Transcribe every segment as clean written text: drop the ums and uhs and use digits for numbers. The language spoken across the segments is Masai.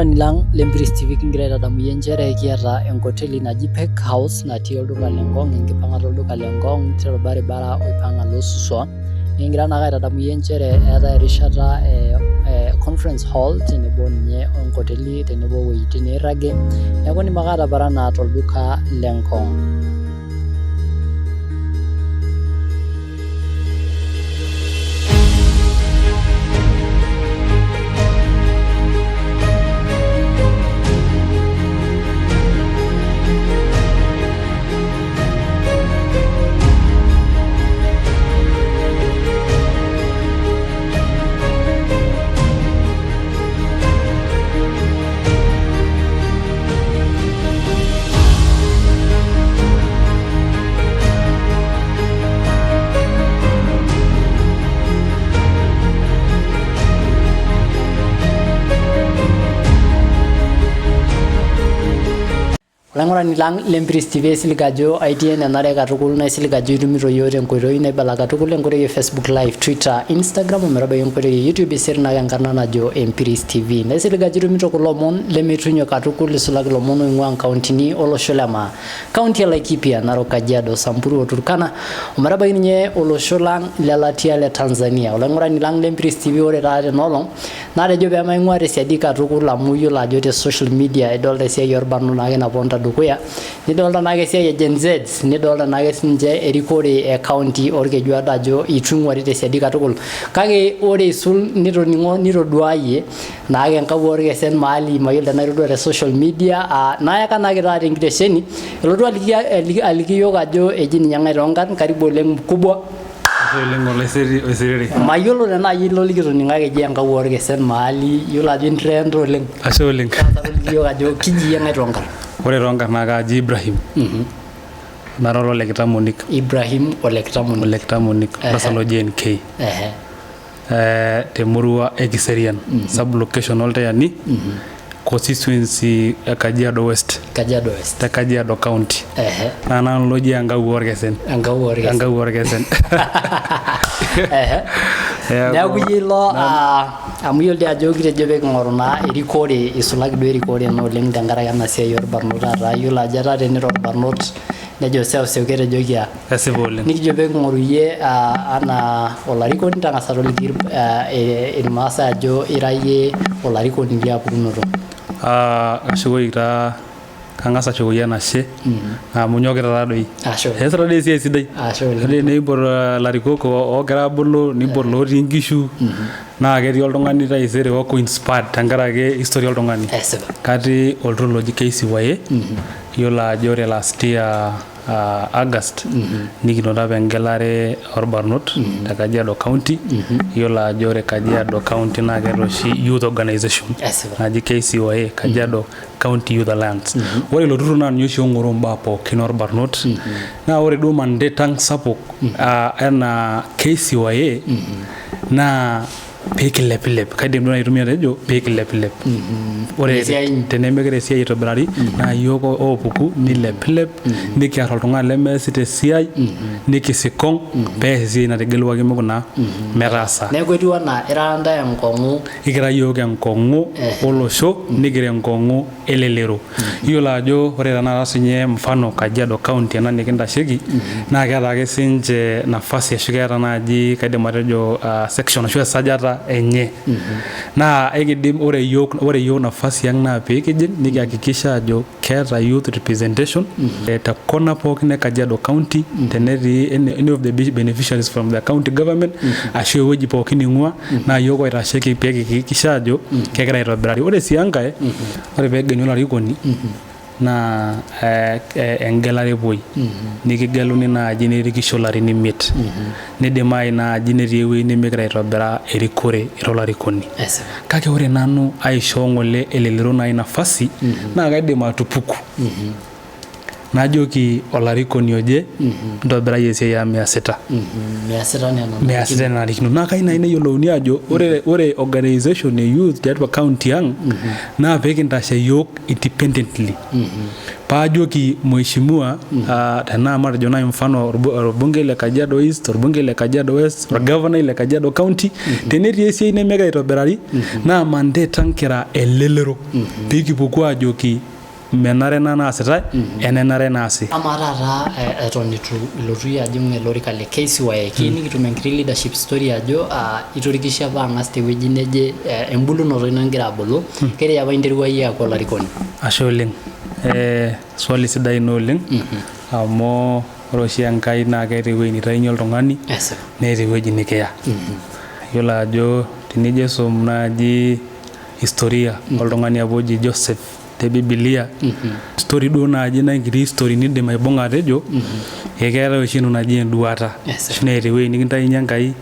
Olaing'urani lang Lempiris TV kingira aitadamunyie nchere kiata enkoteli naji Peck House natii olduka le Ngong, enkipang'ata olduka le Ngong torbaribara oipang'a Losuswa. Kingira naake aitadamunyie nchere eetai erishata conference hall tenebo ninye enkoteli tenebo owuejitin neirragi. Neeku indim ake ataparana tolduka le Ngong. Olaing'urani lang Lempiris TV aisilig ajo aitii enare katukul naisilig ajo itumito yiok tenkoitoi naibala katukul enkoitoi e Facebook Live, Twitter, Instagram ometabaiki enkoitoi e YouTube esiri naake enkarna najo Empiris TV. Naisilig ajo itumito kulo omon lemeitunyok katukul isulaki ilomon oing'ua nkauntini olosho le maa. Kaunti e Laikipia, Narok, Kajiado, Samburu o Turkana ometabaiki ninye olosho lang le Latia le Tanzania. Olaing'urani lang Lempiris TV ore taata tenaolong natejo peemaing'ua tesiadi katukul amu iyiolo ajo te social media idolta esiai orbarnot naake naponta dukuya, nidolta naake esiai e Gen Z, nidolta naake sininche erikore e county orkejuado ajo itu ing'uari tesiadi katukul. Kake ore isul nitoning'o nitoduayie naake enkau orkesen mahali mayiolo tenaa itodua te social media nayaka naake taata enkitesheni elotu aliki yiok ajo eji ninye ng'ae toonkarn, karibu oleng mkubwa. Mayiolo tenaa ilo likitoning'o eji enkau orkesen mahali, yiolo ajo intrend oleng. Ashe oleng. Yiok ajo kiji ng'ae toonkarn. Ore toonkarn naa kaji Ibrahim. Nara Olekitamonik. Ibrahim Olekitamonik. Olekitamonik. Nasalo JNK. Temurua e Kiserian. Sub-location Oltayani. Constituency e Kajiado West. Kajiado West. Te Kajiado County. Nana loji enkau orkesen. Enkau orkesen. Enkau orkesen. Neeku ilo amu yiolo ajo kitejo peeking'oru naa erikore isulaki duo erikore oleng tenkaraki ena siai orbarnot taata. Yiolo ajo etaa teniro orbarnot nejo seuseu ketejoki esipa oleng. Nikijo peeking'oru iyie anaa olarikoni tang'asa toliki irmaasai ajo ira iyie olarikoni liapukunoto. Ashukoki taa kang'as ashukoki enashe amu nyokita taadoi. Eesita doi esiai sidai. Ore niimpot ilarikok oogira aabulu, niimpot lotii nkishu naa ketii oltung'ani taisere oku inspired tenkaraki history oltung'ani. Katii olturrur loji KCYA, yiolo ajo ore last year August nikinoto apa engelare orbarnot te Kajiado County. Yiolo ajo ore Kajiado County naa keeta oshi youth organization naji KCYA, Kajiado County Youth Alliance. Ore ilo turrur naa ninye oshi ong'oroo mbaa pookin orbarnot. Naa ore duo mandate ang sapuk ena KCYA naa peekilepilep. Kaidim duo aitumia atejo peekilepilep. Ore tenemegira esiai aitobirari naa yiok oopuku nilepilep, nikiarr oltung'ani lemeesita esiai, nikisikong pees esiai nategeluaki mikuna metaasa. Neeku etiu enaa ira ntae enkong'u. Ikira yiok enkong'u olosho, nikira enkong'u elelero. Yiolo ajo ore tenakata sinye mfano Kajiado County ena nikintasheki naa keeta ake sinche nafasi ashu keeta naaji kaidim atejo section ashu esajata enye. Naa ekidim ore yiok nafasi ang naa peekijing nikihakikisha ajo keeta youth representation te kona pookin e Kajiado County, tenetii any of the beneficiaries from the county government ashu ewueji pookin ing'ua naa yiok oitasheki peekihakikisha ajo kegira aitobirari. Ore sii enkae, ore peegelu olarikoni naa engelare epuoi. Nikigeluni naaji nirikisho ilarin 5. Nidimayu naaji netii ewueji nemegira aitobiraa erikore ira olarikoni. Kake ore nanu aishoo ng'ole elelero naaji nafasi naa kaidim atupuku najoki olarikoni oje ntobirai esiai amu measita nenarikino naa kai nai neyiolouni ajo ore organization e youth tiatua county ang naa pekintashe yiok independently paajoki mheshimiwa tenaa matejo nai mfano orbunge le Kajiado East, orbunge le Kajiado West, orgavanai le Kajiado County tenetii esiai nemegira aitobirari naa mandate ankira elelero pikipuku ajoki menare na naasitai enenare naasi. Ama taata eton itu ilotu ajing elorika le KCYA kiinikitum enkiti leadership story ajo itorikishe apa ang'as tewueji neje embulunoto ino ngira abulu kere apa interua yie aaku olarikoni. Ashe oleng. Swali sidai ino oleng amu ore oshi Enkai naa keeta ewueji nitainye oltung'ani neeta ewueji nikiya. Yiolo ajo tenijo aisum naaji historia oltung'ani apa oji Joseph te Biblia story duo naaji na enkiti story nidim aibung'a atejo keeta oshi eno naji enduata neeta ewueji nikintainye Enkai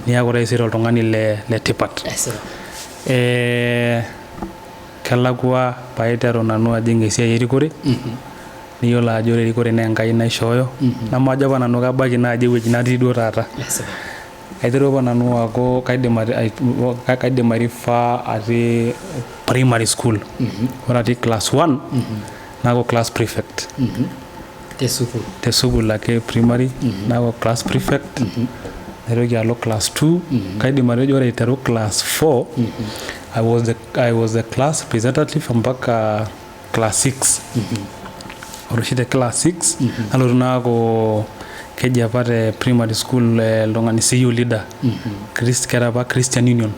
niaku taisere oltung'ani le tipat. Kelakwa paiteru nanu ajing esiai erikore niyiolo ajo ore erikore naa Enkai naishooyo namajo apa nanu kabaiki naaji ewueji natii duo taata. Aiteru apa nanu aaku kaidim airifer atii primary school ore atii class 1 naaku class prefect te school ake primary naaku class prefect naitoki alo class 2 kaidim atejo ore aiteru class 4 I was the class representative mpaka class 6 ore oshi te class 6 nalotu naaku keji apa te primary school iltung'ani CU leader keeta apa Christian Union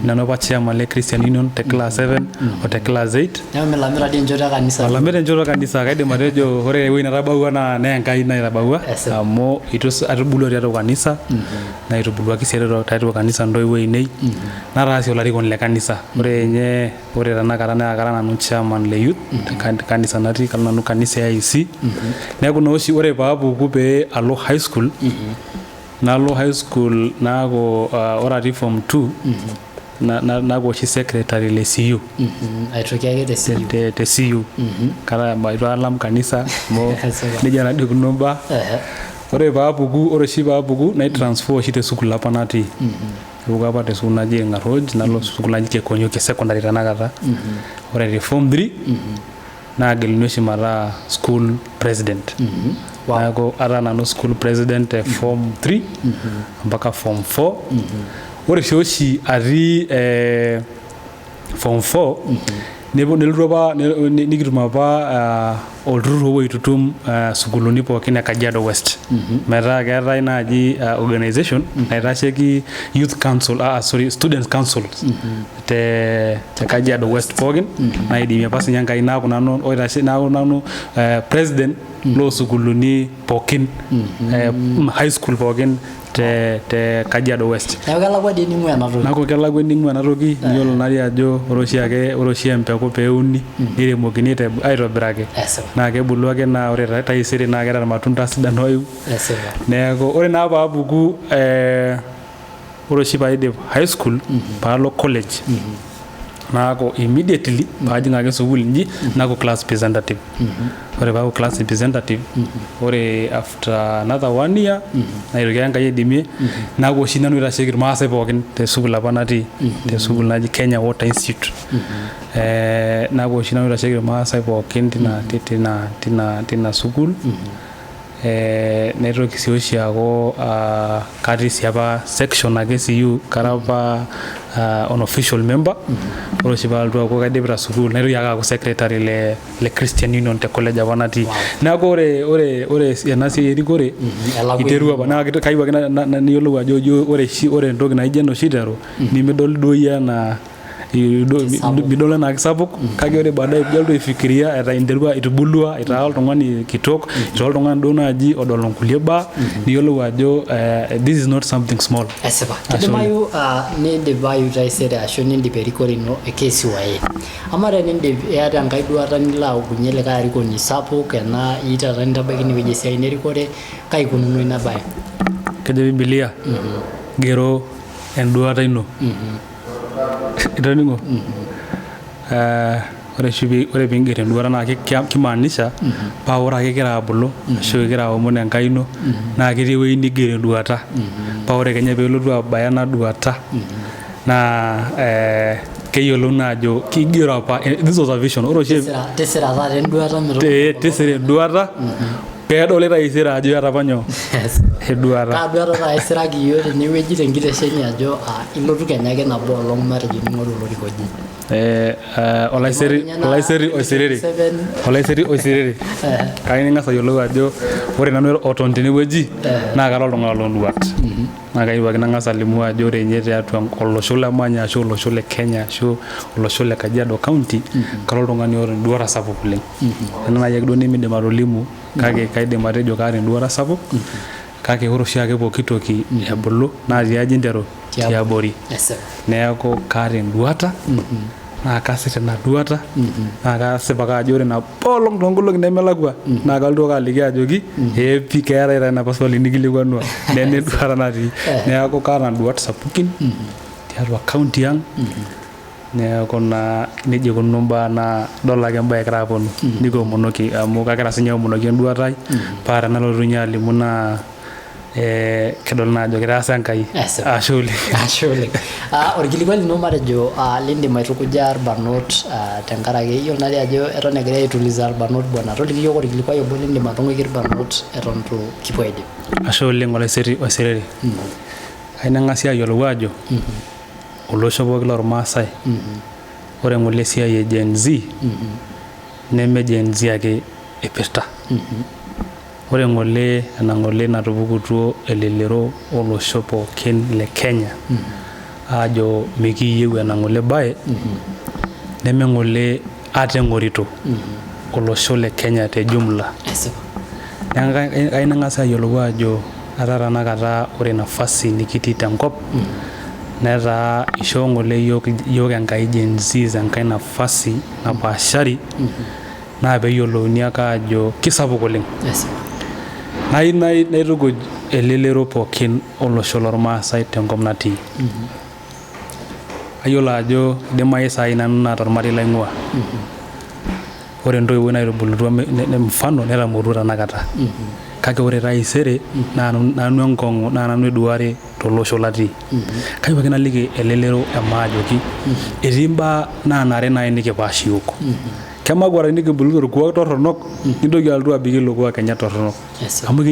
nanu apa chairman le Christian Union te class 7 o te class 8 melamita dii enchoto kanisa melamita enchoto kanisa kaidim atejo ore ewueji natabawua naa Enkai naitabawua amu atubulua tiatua kanisa naitubuluaki sii tiatua kanisa ntoiwuo ainei nataa sii olarikoni le kanisa ore tanakata naa kara nanu chairman le youth kanisa natii kara nanu kanisa ya IC neeku naa oshi ore paapuku pee alo high school nalo high school naaku ore atii form 2 naaku oshi secretary le CU aitoki ake te CU kara itu alam kanisa mo nejia nadio kuno mbaa ore oshi paapuku naitransfer oshi te school apa natii Ruga apa te school naji Ngaroj nalo school naji Kekonyokie secondary tanakata ore te form 3 naagiluni oshi mataa school president naaku ara nanu school president form 3 mpaka form 4 ore oshi atii form 4 nelotu apa nikitum apa olturrur opuo aitutum sukuuluni pookin e Kajiado West metaa keetai naaji organization naitasheki youth council students council te Kajiado West pookin naidimie apa sinye Enkai naaku nanu president loo sukuuluni pookin high school pookin te Kajiado West. Naaku kelakwa ening'u enatoki niyiolo nari ajo ore oshi empeku peuni niremokini aitobiraki naa kebulu ake naa ore taisere naa keeta irmatunda sidan oiu. Neeku ore naa paapuku ore oshi paidip high school paalo college naaku immediately paajing ake sukuul inji naaku class representative ore paaku class representative ore after another 1 year naitoki Enkai aidimie naaku oshi nanu aitasheki irmaasai pookin te sukuul apa natii te sukuul naji Kenya Water Institute naaku oshi nanu aitasheki irmaasai pookin tina sukuul naitoki sii oshi aaku katii sii apa section ake CU kara apa unofficial member ore oshi paalotu aaku kaidipita sukuul naitoki ake aaku secretary le Christian Union te college apa natii neeku ore ena siai erikore iterua apa naa kayieu ake niyiolou ajo ore entoki naijo ena oshi iteru nimidol duo iyie enaa midol enaa kisapuk kake ore baadaye pilotu aifikiria interua itubulua itaa oltung'ani kitok itaa oltung'ani duo naaji odol nkulie baa niyiolou ajo this is not something small. Esipa kidimayu nidipayu taisere ashu nindip erikore ino e KCYA ama tenindip iyata Enkai duata nilo aukunye likae arikoni sapuk ena itaata nintabaiki ine wueji esiai nerikore kai ikununo ina baye. Kejo Biblia gero enduata ino itoningo ore piinger enduata naa kimaanisha paa ore ake kira abulu ashu kira aomon enkaino naa ketii ewueji niger enduata paa ore kenya peelotu abaya ena duata naa keyiolou naa ajo kigero apa this was a vision ore oshi tisira taata enduata tisira enduata peedoli taisere ajo eeta apa nyoo eduata. Kaa duata taata isiraki iyiok tenewueji tenkitesheni ajo ilotu kenya ake nabo olong matejo ning'oru olorika oji. Olaiseri oiserere. Kayieu ning'as ayiolou ajo ore nanu oton tenewueji naa kara oltung'ani loonduat. Naa kayieu ake nang'as alimu ajo ore ninye tiatua olosho lemanya ashu olosho le Kenya ashu olosho le Kajiado County kara oltung'ani oota enduata sapuk oleng. Ena naaji ake duo nemidim atolimu kake kaidim atejo kaata enduata sapuk kake ore oshiake pooki toki ebulu naa tiaji interu tiabori. Neeku kaata enduata naa kasip ina duata naa kasip ake ajo ore nabo olong toonkolong'i nemelakua naa kalotu ake aliki ajoki pii keetai taa ina paswali nikilikuanua nena enduata natii. Neeku kaata nduat sapukin tiatua county ang. Neeku naa nejia ikununo mbaa naa idol ake embae egira aponu nikiomonoki amu kagira siinye aomonoki enduata ai paa tenalotu ninye alimu naa kedol naa ajo kitaasa Enkai. Ashe oleng. Orkilikuai lino matejo lindim aitukuja irbarnot tenkaraki iyiolo natii ajo eton egira aituliza irbarnot bwana toliki iyiok orkilikuai obo lindim atung'uiki irbarnot eton itu kipuo aidip. Ashe oleng olaiseri oiserere. Kayieu nang'asi ayiolou ajo olosho pooki lormaasai ore ng'ole esiai e Gen Z neme Gen Z ake ipirta. Ore ng'ole ena ng'ole natupukutuo elelero olosho pookin le Kenya ajo mikiyieu ena ng'ole baye neme ng'ole ate eng'orito olosho le Kenya te jumla. Neeku kayieu nang'as ayiolou ajo ata tanakata ore nafasi nikitii tenkop netaa ishoo ng'ole yiok Enkai Gen Z enkai nafasi napaashari naa peeyiolouni ake ajo kisapuk oleng. Naitukuj elelero pookin olosho lormaasai tenkop natii. Ayiolo ajo idimayu saai nanu naa tormarei laing'ua. Ore entoiwuoi naitubulutua mfano netamoruo tanakata. Kake ore taisere naa nanu enkong'u naa nanu eduare tolosho latii. Kayieu ake naliki elelero emaajoki etii mbaa naanare naaji nikipaash iyiok. Kemaguara nikibulu torkuak torronok nintoki alotu abik ilo kuak kenya torronok amu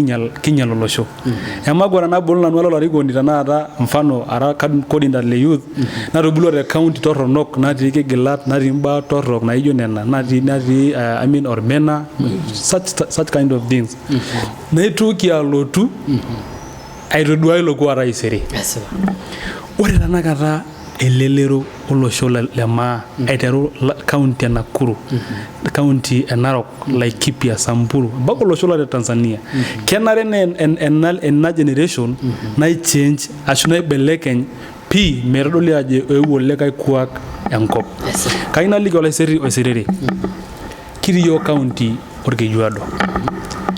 kinyal olosho. Emaguara nabulu nanu olarikoni tanakata mfano ara coordinator le youth natubulua te county torronok natii Kigilat natii mbaa torrok naijo nena natii Ormena such kind of things. Naitoki alotu aitodua ilo kuak taisere. Ore tanakata elelero olosho le maa aiteru county e Nakuru county e Narok Laikipia Samburu mpaka olosho le Tanzania kenare ena generation naichange ashu naibelekeny pii metodoli ajo eewuo likae kuak enkop. Kayieu naliki olaiseri oiserere kitii yiok county orkejuado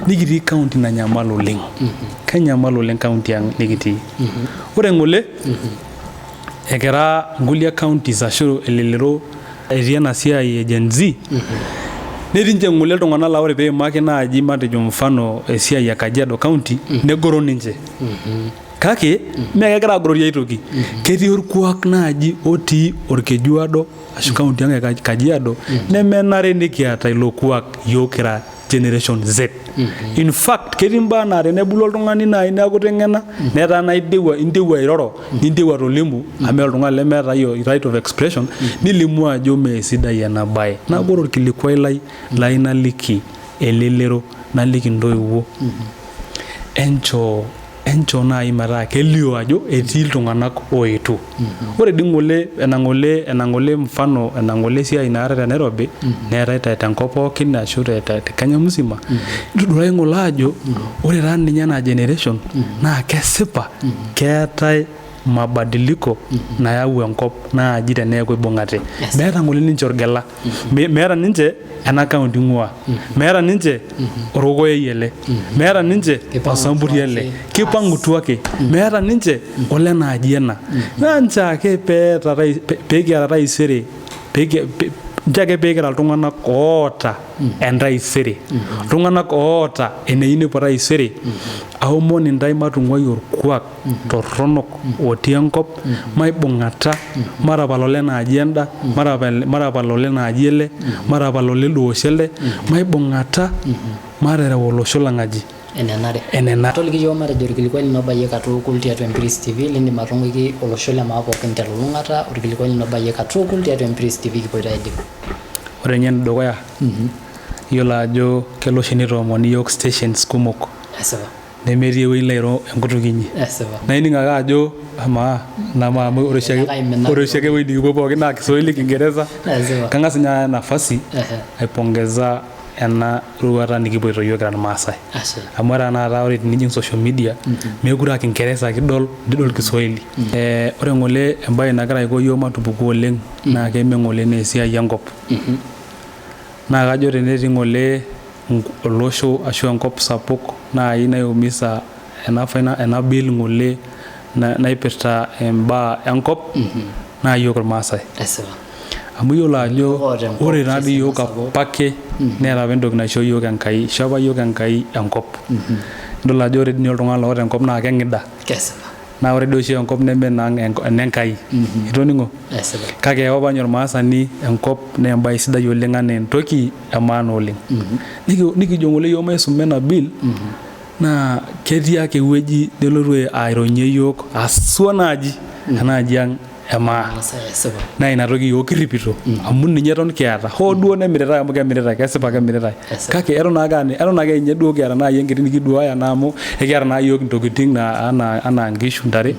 nikitii county nanyamal oleng. Kenyamal oleng county ang nikitii. Ore ng'ole ekira nkulie counties ashu elelero etii ena siai e Gen Z netii ninche ng'ole iltung'anak laa ore peimaki naaji matejo mfano esiai e Kajiado County negoro ninche. Kake mee kegira agorori aitoki. Ketii orkuak naaji otii orkejuado ashu county ang e Kajiado nemenare nikiata ilo kuak yiok kira Generation Z. In fact ketii mbaa naa tenebulu oltung'ani naaji neeku teng'ena netaa naa intewua airoro nintewua atolimu amu oltung'ani lemeeta right of expression nilimu ajo mee sidai ena baye. Neeku ore orkilikuai lai naliki elelero naliki ntoiwuo enchoo naaji metaa kelio ajo etii iltung'anak oetuo. Ore dii ng'ole ena ng'ole mfano ena ng'ole siai naata te Nairobi neetai tenkop pookin ashu te Kenya musima. Itodua ng'ole ajo ore taa ninye ena generation naa kesipa keetai mabadiliko nayau enkop naaji teneeku ibung'ate. Meeta ng'ole ninche orgela. Meeta ninche ena county ng'ua. Meeta ninche orkokoyoi ele. Meeta ninche Osamburi ele. Kipang'utua ake. Meeta ninche ole naaji ena. Naa nche ake pekiata taisere njake pekira iltung'anak oota entaisere iltung'anak oota eneyieu taisere aomon intai matung'uai orkuak torronok otii enkop maibung'ata matapal ole naaji enda matapal ole naaji ele matapal ole looshi elde maibung'ata matereu olosho lang aji enenare toliki yiok matejo orkilikuai lino obayie katukul tiatua Empiris TV lindim atung'uiki olosho le maa pookin telulung'ata orkilikuai lino obayie katukul tiatua Empiris TV kipoito aidip. Ore ninye enedukuya iyiolo ajo kelo oshi nitoomoni yiok stations kumok nemetii ewueji nairo enkutuk inyi naining ake ajo amaa ore oshiake ewueji nikipuo pookin naa Kiswahili Kingereza kang'as ninye aya nafasi aipongeza ena ruata nikipoito yiok kira irmaasai amu ore tenakata ore tenijing social media mekure aa Kingereza ake idol Kiswahili ore ng'ole embaye nagira aiko yiok matupuku oleng naa keime ng'ole naa esiai enkop naa kajo tenetii ng'ole olosho ashu enkop sapuk naai naiumisa ena bill ng'ole naipirta imbaa enkop naa yiok irmaasai amu yiolo ajo ore taadoi yiok apake neeta apa entoki naisho yiok Enkai isho apa yiok Enkai enkop idol ajo ore dii oltung'ani loota enkop naa keng'ida naa ore dii oshi enkop neme enenkai itoning'o kake ewa apa ninye ormaasani enkop naa embaye sidai oleng anaa entoki emaana oleng nikijo ng'ole yiok maisuma ena bill naa ketii ake ewueji nelotu aironyie yiok aswa naaji enaaji ang emaa naa ina toki yiok kirripito amu ninye eton kiata hoo duo nemiritae amu kemiritai kesipa kemiritai kake eton ake ninye duo kiata naaji enkiti nikiduaya naa amu ekiata naa yiok intokiting anaa nkishu ntare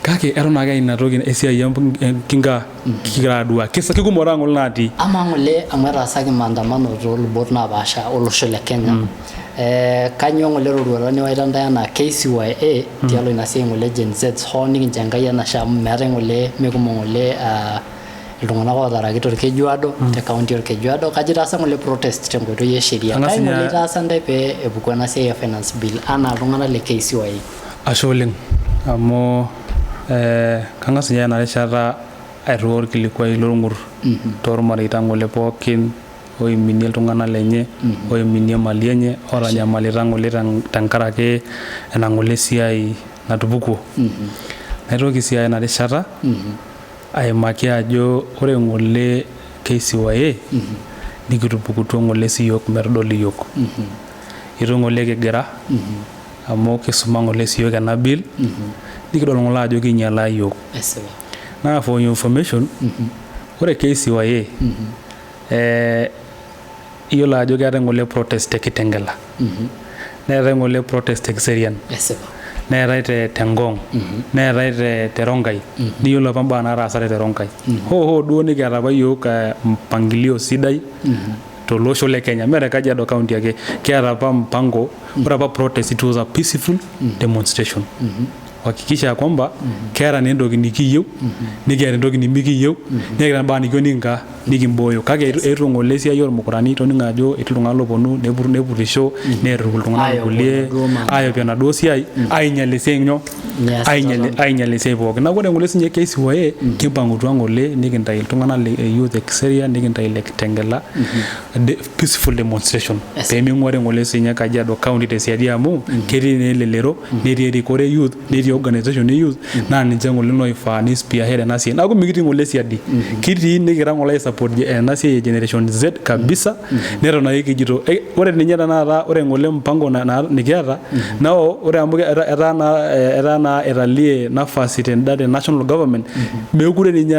kake eton ake ina toki esiai enkinga kigira adua kikumok taa ng'ole natii ama ng'ole amu etaasaki maandamano toolubot napaasha olosho le Kenya kanyo ng'ole roruata niwaita ntae enaa KCYA tialo ina siai ng'ole Gen Z hoo nikincho Enkai enashe amu meetae ng'ole mekumok ng'ole iltung'anak ootaraki torkejuado te county orkejuado kajo itaasa ng'ole protest tenkoitoi esheria kai ng'ole itaasa ntae pee epuku ena siai e finance bill anaa iltung'anak le KCYA. Ashe oleng amu kang'as ninye ena rishata airriwaa orkilikuai lorng'ur toormareita ng'ole pookin oiminie iltung'anak lenye oiminie mali enye otanyamalita ng'ole tenkaraki ena ng'ole siai natupukuo naitoki sii aya ena rishata aimaki ajo ore ng'ole KCYA nikitupukutuo ng'ole siyiok metodoli yiok itu ng'ole kigira amu kisuma ng'ole siyiok ena bill nikidol ng'ole ajo kinyalaa yiok naa for your information ore KCYA iyiolo ajo keetae ng'ole protest te Kitengela neetae ng'ole protest te Kiserian neetae te Ngong neetae te Rongai niyiolo apa mbaa nataasate te Rongai hoo duo nikiata apa yiok mpangilio sidai tolosho le Kenya mere Kajiado County ake kiata apa mpango ore apa protest it was a peaceful demonstration kuhakikisha kwamba keeta naa entoki nikiyieu nikiata entoki nimikiyieu nekiata mbaa nikiyieu nikinka nikimbooyo kake etu ng'ole esiai ormukurani toningo ajo etii iltung'anak loponu nepurisho neerru iltung'anak kulie ayopie enaduo siai ainyal esiai nyoo ainyal esiai pookin neeku ore ng'ole sinye KCYA kimpang'utua ng'ole nikintai iltung'anak le youth Kiserian nikintai le Kitengela peaceful demonstration peeming'uari ng'ole sinye Kajiado County tesiadi amu ketii naa elelero netii erikore youth netii organization e youth naa ninche ng'ole noifaa ni spearhead ena siai neeku mikitii ng'ole siadi kitii nikira ng'ole support ena siai Generation Z kabisa neton ake kijito ore ninye tenakata ore ng'ole mpango nikiata nao ore amu etaa naa etalie nafasi tenda national government mekure ninye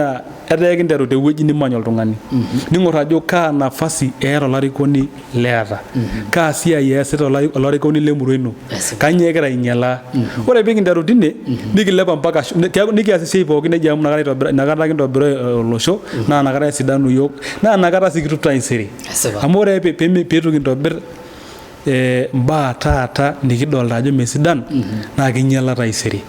etaa kinteru tewueji nimanya oltung'ani ning'or ajo kaa nafasi eeta olarikoni leeta kaa siai eesita olarikoni lemurua ino kanyoo egira ainyalaa ore pikinteru tine nikilepa mpaka nikias esiai pookin neji amu nakata kintobira olosho naa nakata esidanu yiok naa nakata sii kitum taisere amu ore peetu kintobir mbaa taata nikidolta ajo mesidan naa kinyala taisere.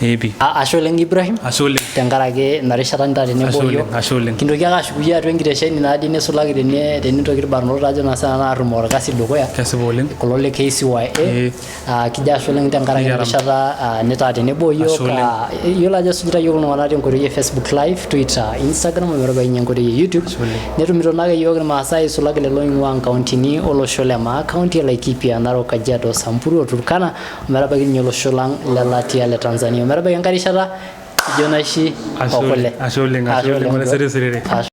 Epi. Ashe oleng Ibrahim. Ashe oleng. Tenkaraki narishata nita tenebo yiok. Ashe oleng. Kintoki ake ashukunyie atua enkitesheni naadii nisulaki tenintoki irbarnot ajo naa sana aatum orkasi dukuya. Kesipa oleng. Kulo le KCYA. Kijo ashe oleng tenkaraki narishata nita tenebo yiok. Yiolo ajo esujita yiok iltung'anak tenkoitoi e Facebook Live, Twitter, Instagram ometabaiki enkoitoi e YouTube. Netumito naake yiok irmaasai isulaki lelo oing'uaa nkauntini olosho le Maa, kaunti e Laikipia, Narok, Kajiado, Samburu o Turkana ometabaiki ninye olosho lang le Latia le Tanzania. Ometabaiki enkae rishata kijo naishi okule. Ashe oleng. Ashe oleng.